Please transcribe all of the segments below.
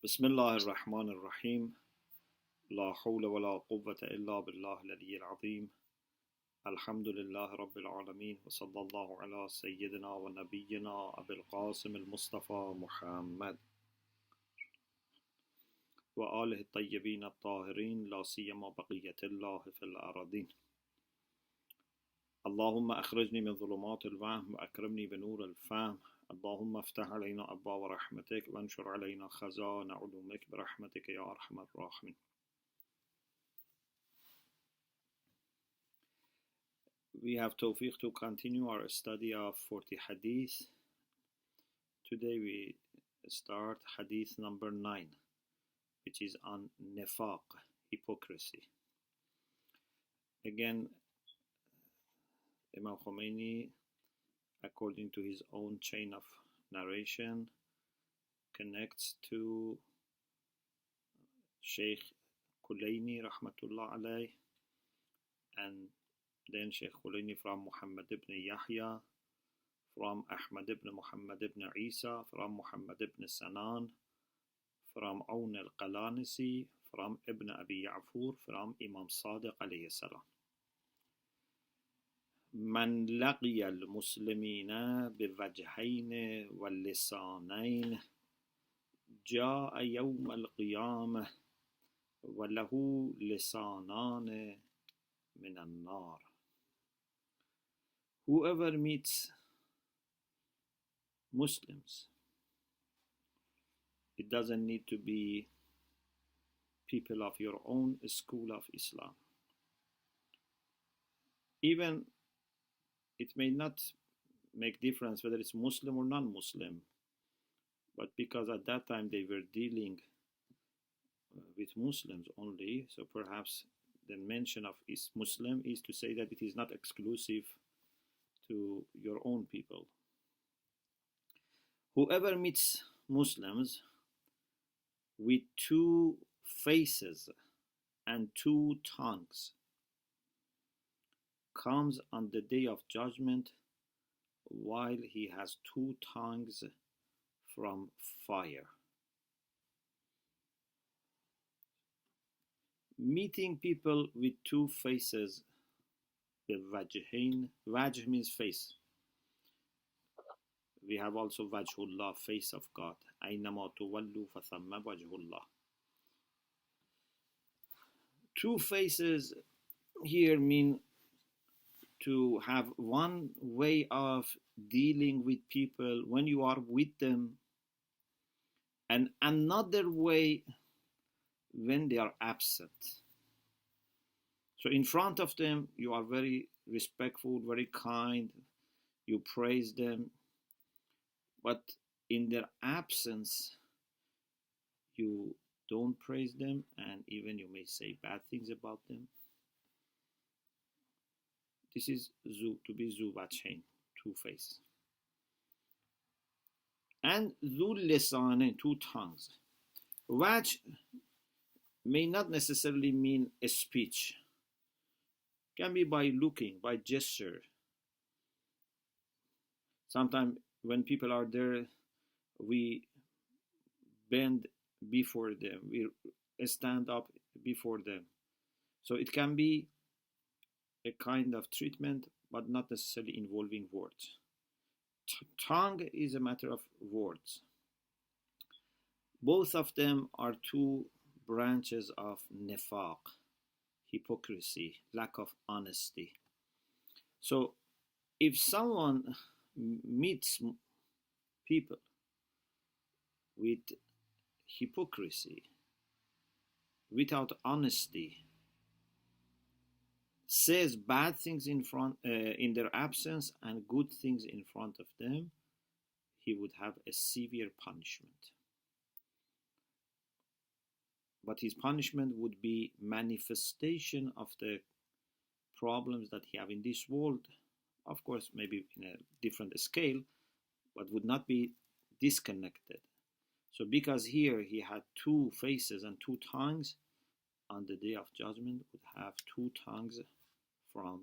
بسم الله الرحمن الرحيم لا حول ولا قوة إلا بالله العلي العظيم الحمد لله رب العالمين وصلى الله على سيدنا ونبينا أبي القاسم المصطفى محمد وآله الطيبين الطاهرين لا سيما بقية الله في الأراضين اللهم أخرجني من ظلمات الوهم وأكرمني بنور الفهم اللهم افتح علينا أبواب رحمتك وانشر علينا خزائن علومك برحمتك يا أرحم الراحمين. We have tawfiq to continue our study of 40 hadith. Today we start hadith number 9, which is on nifaq, hypocrisy. Again, Imam Khomeini, according to his own chain of narration, connects to Sheikh Kulaini rahmatullah alayh, and then Sheikh Kulaini from Muhammad ibn Yahya, from Ahmad ibn Muhammad ibn Isa, from Muhammad ibn Sanan, from Awn al-Qalanisi, from Ibn Abi Ya'fur, from Imam Sadiq alayhi salam. من لقي المسلمين بوجهين واللسانين جاء يوم القيامة وله لسانان من النار. Whoever meets Muslims, it doesn't need to be people of your own school of Islam. Even it may not make difference whether it's Muslim or non-Muslim, but because at that time they were dealing with Muslims only, so perhaps the mention of is Muslim is to say that it is not exclusive to your own people. Whoever meets Muslims with two faces and two tongues comes on the day of judgment while he has two tongues from fire. Meeting people with two faces, the wajhain, wajh means face. We have also wajhullah, face of God. Aynama tuwallu fathamma wajhullah. Two faces here mean to have one way of dealing with people when you are with them, and another way when they are absent. So in front of them, you are very respectful, very kind, you praise them, but in their absence, you don't praise them, and even you may say bad things about them. This is to be zu wajhain, two faces. And zu lisanin, two tongues. Wajh may not necessarily mean a speech. It can be by looking, by gesture. Sometimes when people are there, we bend before them, we stand up before them. So it can be a kind of treatment, but not necessarily involving words. Tongue is a matter of words. Both of them are two branches of nifaq, hypocrisy, lack of honesty. So if someone meets people with hypocrisy, without honesty, says bad things in their absence and good things in front of them, he would have a severe punishment. But his punishment would be manifestation of the problems that he have in this world, of course maybe in a different scale, but would not be disconnected. So because here he had two faces and two tongues, on the day of judgment would have two tongues from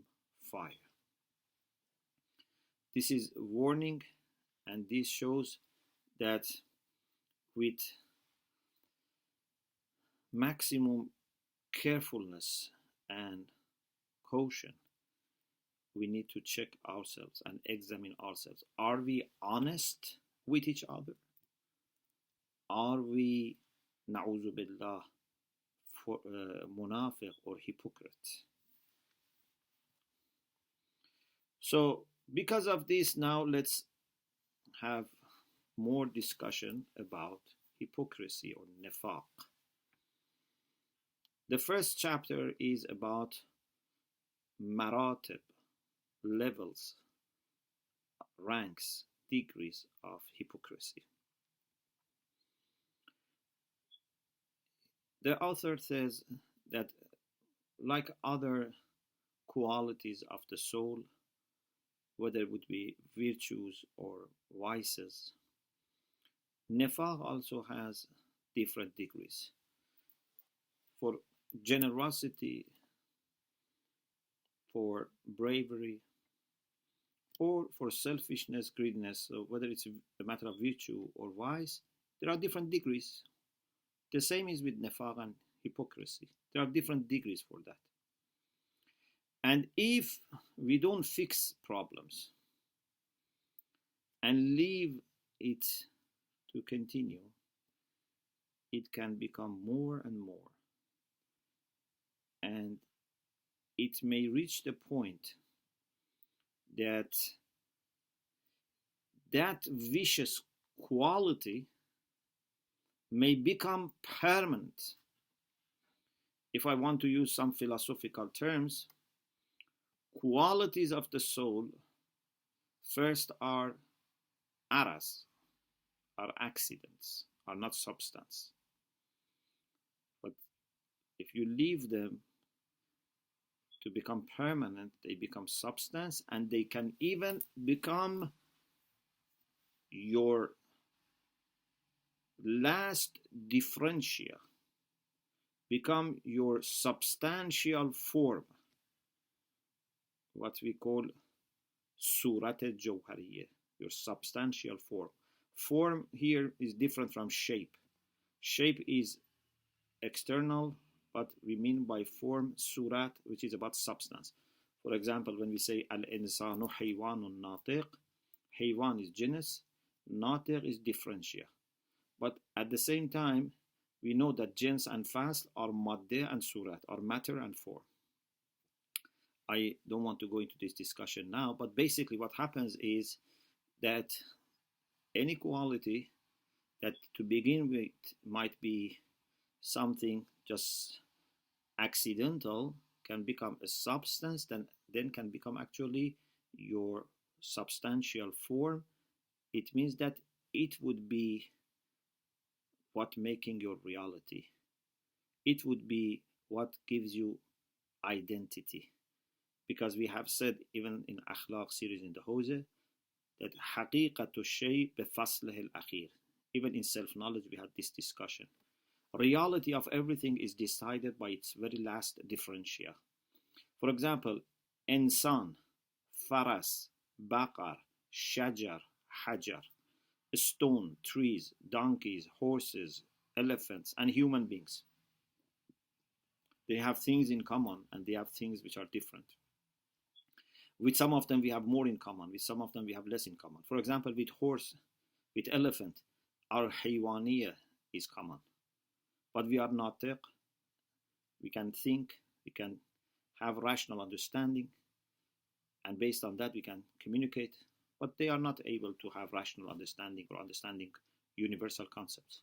fire. This is warning, and this shows that with maximum carefulness and caution. We need to check ourselves and examine ourselves. Are we honest with each other? Are we, na'udhu billah, munafiq or hypocrite? So because of this, now let's have more discussion about hypocrisy or nifaq. The first chapter is about maratib, levels, ranks, degrees of hypocrisy. The author says that, like other qualities of the soul, whether it would be virtues or vices, nifaq also has different degrees. For generosity, for bravery, or for selfishness, greediness, so whether it's a matter of virtue or vice, there are different degrees. The same is with nifaq and hypocrisy. There are different degrees for that. And if we don't fix problems and leave it to continue, it can become more and more. And it may reach the point that that vicious quality may become permanent. If I want to use some philosophical terms, qualities of the soul first are aras, are accidents, are not substance. But if you leave them to become permanent, they become substance, and they can even become your last differentia, become your substantial form, what we call surat al-jawhariyah, your substantial form. Form here is different from shape. Shape is external, but we mean by form surat, which is about substance. For example, when we say al-insanu haywanun natiq, haywan is genus, natiq is differentia. But at the same time, we know that jins and fasl are madde and surat, are matter and form. I don't want to go into this discussion now, but basically what happens is that any quality that to begin with might be something just accidental can become a substance, then can become actually your substantial form. It means that it would be what making your reality. It would be what gives you identity. Because we have said, even in Akhlaq series in the Hose, that حقيقة الشيء بفصله الأخير. Even in self-knowledge we had this discussion. Reality of everything is decided by its very last differentia. For example, insan, faras, baqar, shajar, hajar, stone, trees, donkeys, horses, elephants, and human beings. They have things in common and they have things which are different. With some of them we have more in common, with some of them we have less in common. For example, with horse, with elephant, our haywaniyah is common. But we are natiq, we can think, we can have rational understanding, and based on that we can communicate, but they are not able to have rational understanding or understanding universal concepts.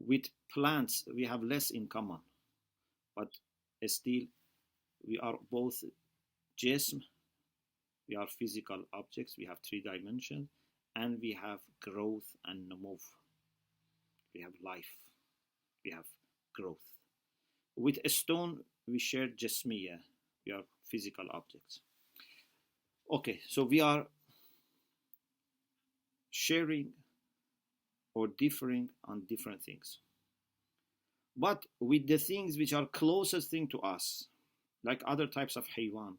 With plants we have less in common, but still we are both jism, we are physical objects, we have 3 dimensions, and we have growth and move. We have life, we have growth. With a stone, we share jismiya, we are physical objects. Okay, so we are sharing or differing on different things. But with the things which are closest thing to us, like other types of haywan,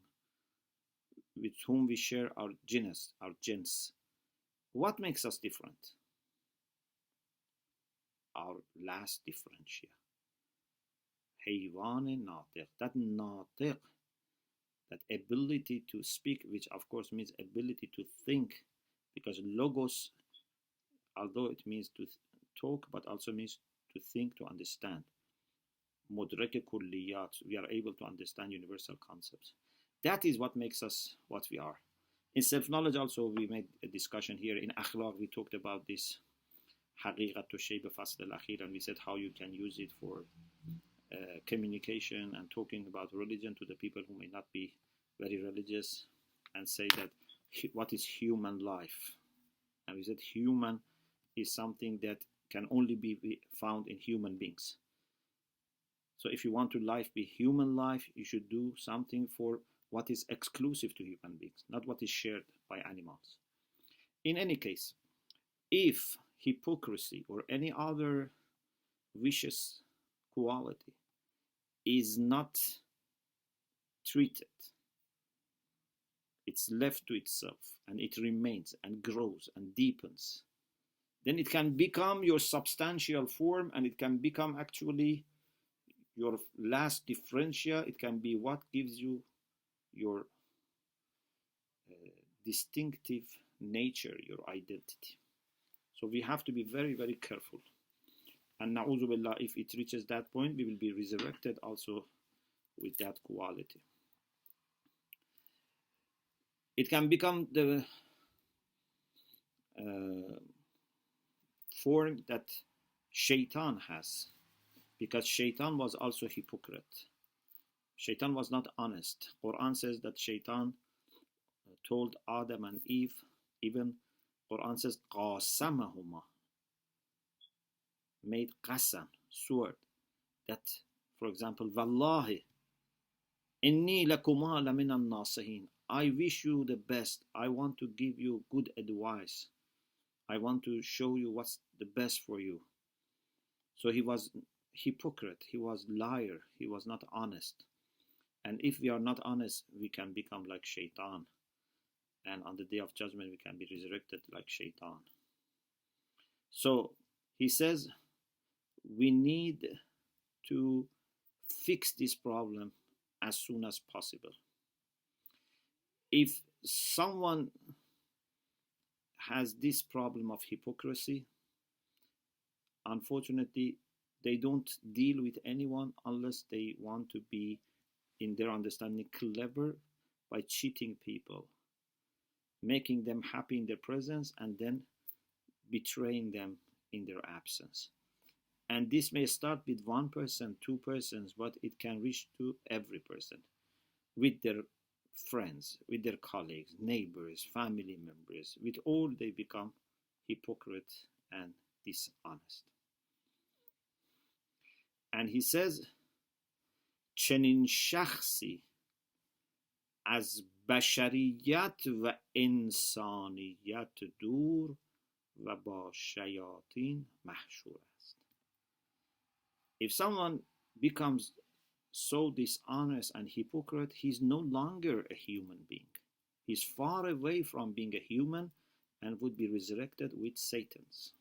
with whom we share our genus, our jins, what makes us different? Our last differentia. حیوان ناطق. That ناطق, that ability to speak, which of course means ability to think, because logos, although it means to talk, but also means to think, to understand. مدرک کلیات, we are able to understand universal concepts. That is what makes us what we are. In self-knowledge also, we made a discussion here. In akhlaq, we talked about this حقیقت الشیء بفصل الأخیر, and we said how you can use it for communication and talking about religion to the people who may not be very religious, and say that what is human life. And we said human is something that can only be found in human beings. So if you want to life be human life, you should do something for what is exclusive to human beings, not what is shared by animals. In any case, if hypocrisy or any other vicious quality is not treated, it's left to itself, and it remains and grows and deepens, then it can become your substantial form, and it can become actually your last differentia. It can be what gives you your distinctive nature, your identity. So we have to be very, very careful. And na'udhu billah, if it reaches that point, we will be resurrected also with that quality. It can become the form that Shaitan has, because Shaitan was also hypocrite. Shaitan was not honest. Quran says that Shaitan told Adam and Eve, even Quran says qasamahuma, made qasam, sword, that, for example, wallahi inni lakuma lamina nasihin, I wish you the best, I want to give you good advice, I want to show you what's the best for you. So he was hypocrite, he was liar, he was not honest. And if we are not honest, we can become like Shaitan, and on the day of judgment we can be resurrected like Shaitan. So he says we need to fix this problem as soon as possible. If someone has this problem of hypocrisy, unfortunately they don't deal with anyone unless they want to be, in their understanding, clever by cheating people, making them happy in their presence and then betraying them in their absence. And this may start with one person, two persons, but it can reach to every person, with their friends, with their colleagues, neighbors, family members. With all, they become hypocrite and dishonest. And he says, چنین شخصی از بشریت و انسانیت دور و با شیاطین محشور است. If someone becomes so dishonest and hypocrite, he's no longer a human being. He's far away from being a human and would be resurrected with Satan's.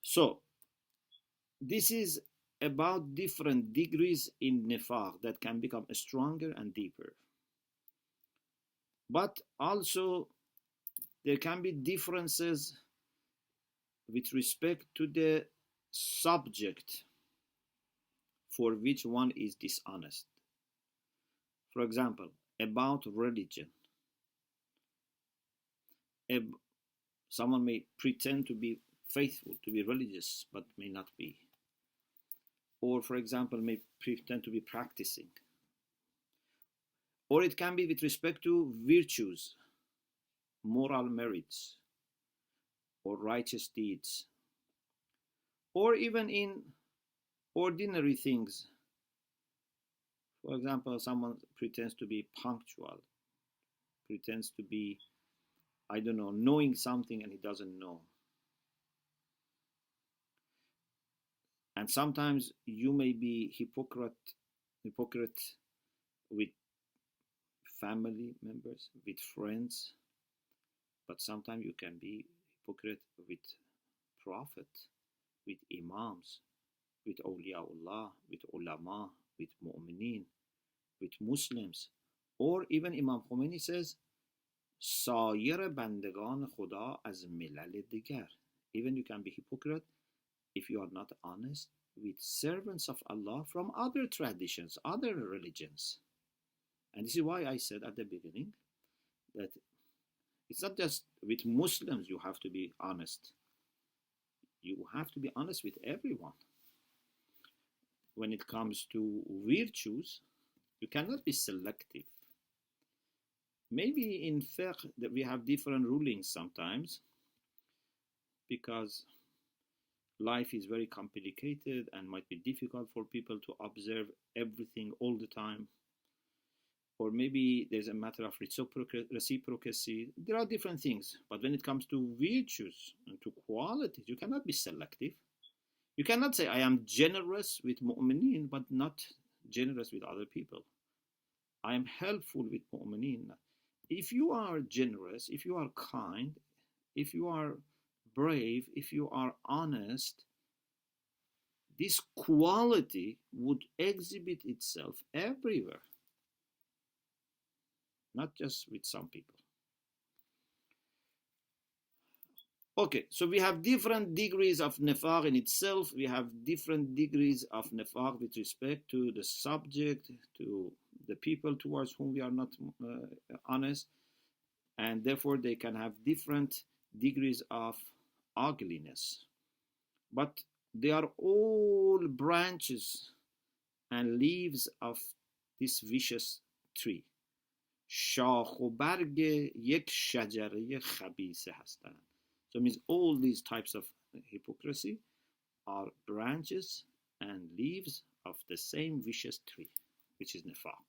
So, this is about different degrees in nifaq that can become stronger and deeper. But also, there can be differences with respect to the subject for which one is dishonest. For example, about religion. Someone may pretend to be faithful, to be religious, but may not be. Or, for example, may pretend to be practicing. Or it can be with respect to virtues, moral merits, or righteous deeds. Or even in ordinary things. For example, someone pretends to be punctual, pretends to be, I don't know, knowing something and he doesn't know. And sometimes you may be hypocrite with family members, with friends, but sometimes you can be hypocrite with prophet, with imams, with awliyaullah, with ulama, with mu'mineen, with Muslims. Or even Imam Khomeini says, سایر بندگان خدا از ملل دیگر. Even you can be hypocrite if you are not honest with servants of Allah from other traditions, other religions. And this is why I said at the beginning that it's not just with Muslims you have to be honest. You have to be honest with everyone. When it comes to virtues, you cannot be selective. Maybe in fiqh that we have different rulings sometimes because life is very complicated and might be difficult for people to observe everything all the time. Or maybe there's a matter of reciprocity. There are different things. But when it comes to virtues and to qualities, you cannot be selective. You cannot say, I am generous with mu'mineen, but not generous with other people. I am helpful with mu'mineen. If you are generous, if you are kind, if you are brave, if you are honest, this quality would exhibit itself everywhere, not just with some people. Okay, so we have different degrees of nifaq in itself. We have different degrees of nifaq with respect to the subject, to the people towards whom we are not honest, and therefore they can have different degrees of ugliness. But they are all branches and leaves of this vicious tree. شاخ و برگ یک شجره خبیثه هستند. So it means all these types of hypocrisy are branches and leaves of the same vicious tree, which is nifaq.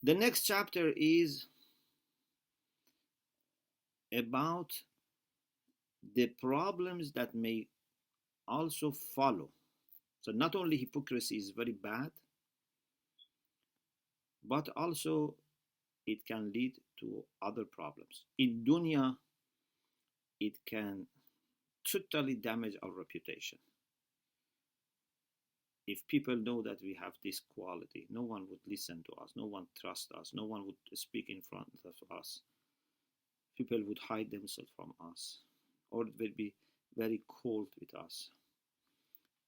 The next chapter is about the problems that may also follow. So not only hypocrisy is very bad, but also it can lead to other problems. In dunya, it can totally damage our reputation. If people know that we have this quality, no one would listen to us, no one trusts us, no one would speak in front of us. People would hide themselves from us, or will be very cold with us.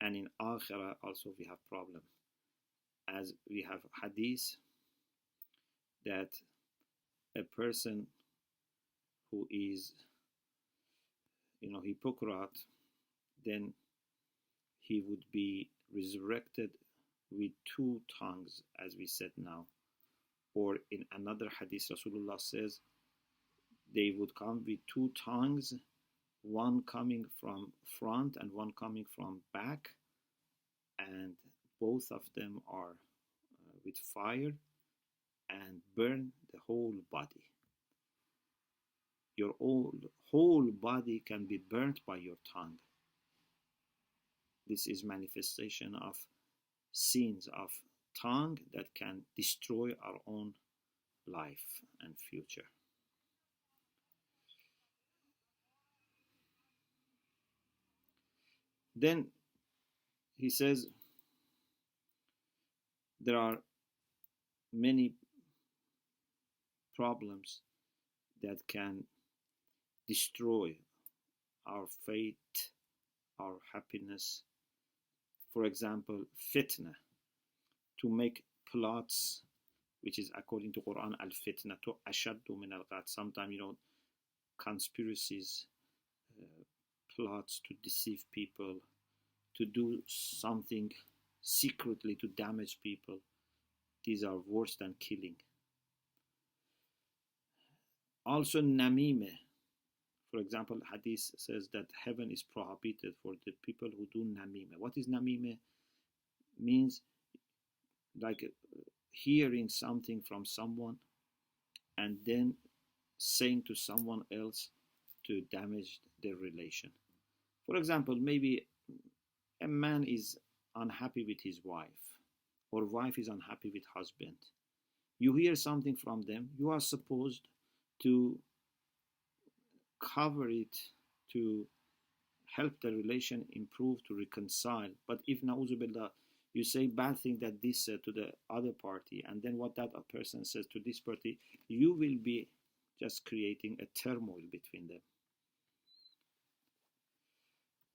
And in Akhirah also we have problem, as we have hadith that a person who is, hypocrite, then he would be resurrected with two tongues, as we said now. Or in another hadith, Rasulullah says they would come with two tongues, one coming from front and one coming from back, and both of them are with fire and burn the whole body. Your whole body can be burnt by your tongue. This is manifestation of sins of tongue that can destroy our own life and future. Then he says there are many problems that can destroy our faith, our happiness. For example, fitna, to make plots, which is according to Quran, al-fitna to ashaddu min al-qat. Sometimes, conspiracies, plots to deceive people, to do something secretly to damage people. These are worse than killing. Also, namime. For example, hadith says that heaven is prohibited for the people who do namime. What is namime? Means like hearing something from someone and then saying to someone else to damage their relation. For example, maybe a man is unhappy with his wife, or wife is unhappy with husband. You hear something from them, you are supposed to cover it, to help the relation improve, to reconcile. But if na'uzubillah, you say bad thing that this to the other party, and then what that person says to this party, you will be just creating a turmoil between them.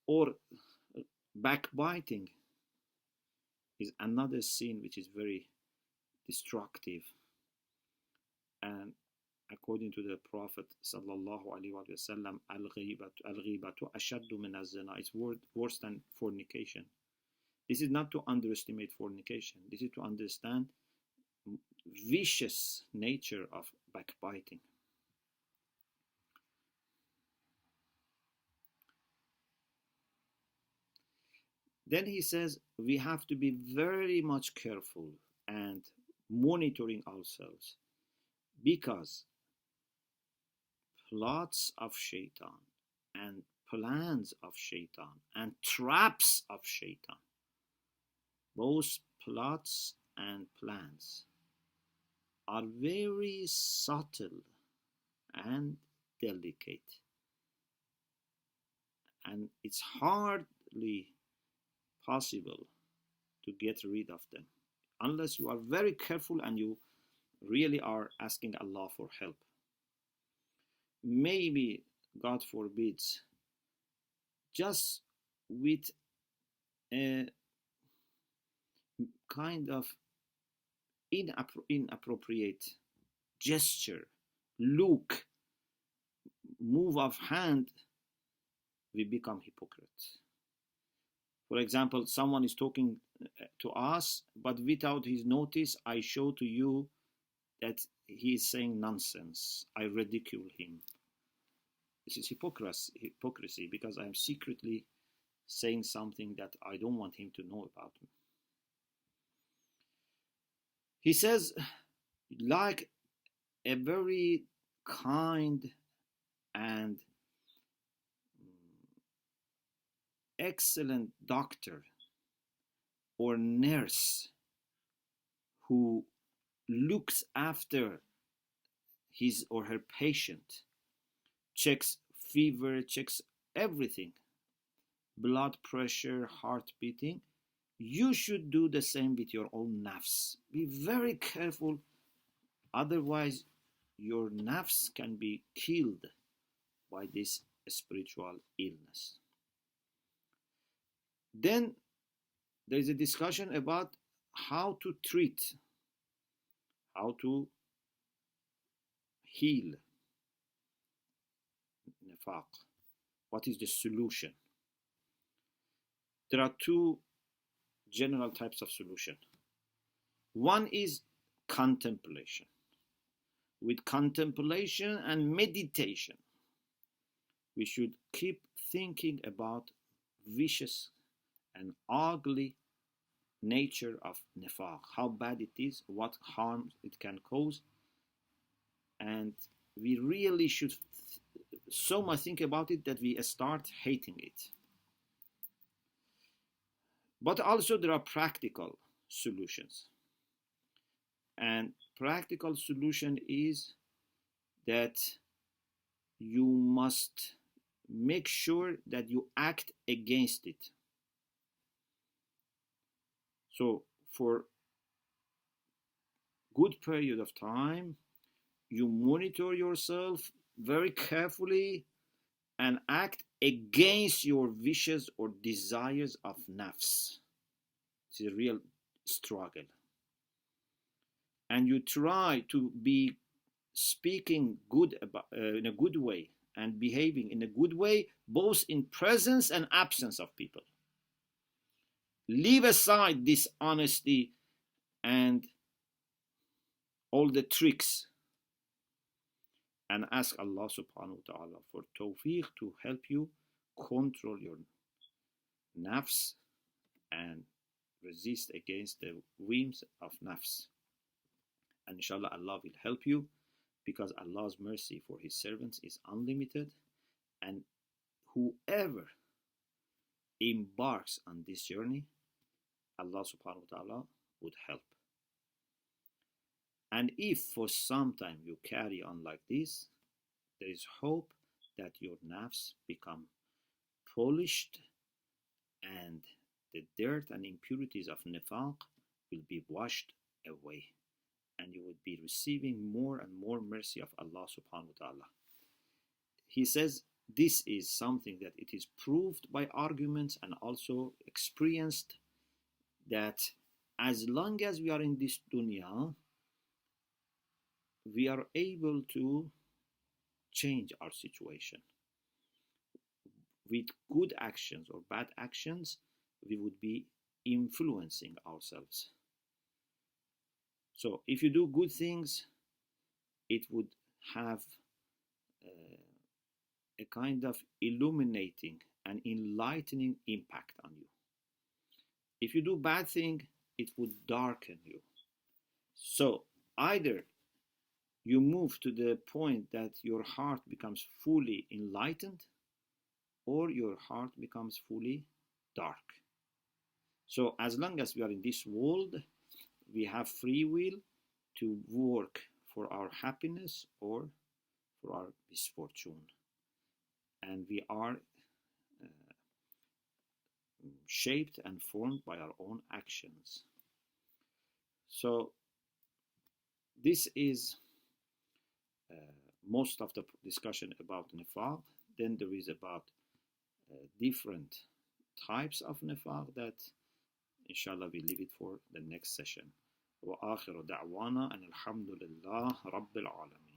Or backbiting is another sin which is very destructive. And according to the Prophet sallallahu alaihi wasallam, al-ghibatu ashaddu min az-zina. It's worse than fornication. This is not to underestimate fornication. This is to understand vicious nature of backbiting. Then he says we have to be very much careful and monitoring ourselves, because plots of shaitan and plans of shaitan and traps of shaitan, both plots and plans, are very subtle and delicate, and it's hardly possible to get rid of them unless you are very careful and you really are asking Allah for help. Maybe, God forbids, just with a kind of inappropriate gesture, look, move of hand, we become hypocrites. For example, someone is talking to us, but without his notice, I show to you that he is saying nonsense. I ridicule him. This is hypocrisy, because I am secretly saying something that I don't want him to know about me. He says, like a very kind and excellent doctor or nurse who looks after his or her patient, checks fever, checks everything, blood pressure, heart beating, you should do the same with your own nafs. Be very careful, otherwise your nafs can be killed by this spiritual illness. Then there is a discussion about how to treat, how to heal nifaq. What is the solution? There are two general types of solution. One is contemplation. With contemplation and meditation, we should keep thinking about vicious and ugly nature of nifaq, how bad it is, what harm it can cause, and we really should so much think about it that we start hating it. But also there are practical solutions, and practical solution is that you must make sure that you act against it. So for good period of time, you monitor yourself very carefully and act against your wishes or desires of nafs. It's a real struggle. And you try to be speaking good about, in a good way, and behaving in a good way, both in presence and absence of people. Leave aside dishonesty and all the tricks, and ask Allah subhanahu wa ta'ala for tawfiq to help you control your nafs and resist against the whims of nafs. And inshallah, Allah will help you, because Allah's mercy for His servants is unlimited, and whoever embarks on this journey, Allah subhanahu wa ta'ala would help. And if for some time you carry on like this, there is hope that your nafs become polished, and the dirt and impurities of nifaq will be washed away, and you would be receiving more and more mercy of Allah subhanahu wa ta'ala. He says this is something that it is proved by arguments and also experienced, that as long as we are in this dunya, we are able to change our situation. With good actions or bad actions, we would be influencing ourselves. So if you do good things, it would have a kind of illuminating and enlightening impact on you. If you do bad thing, it would darken you. So either you move to the point that your heart becomes fully enlightened, or your heart becomes fully dark. So as long as we are in this world, we have free will to work for our happiness or for our misfortune. And we are shaped and formed by our own actions. So this is most of the discussion about nifaq. Then there is about different types of nifaq that inshallah we leave it for the next session. وآخر دعوانا أن الحمد لله رب العالمين.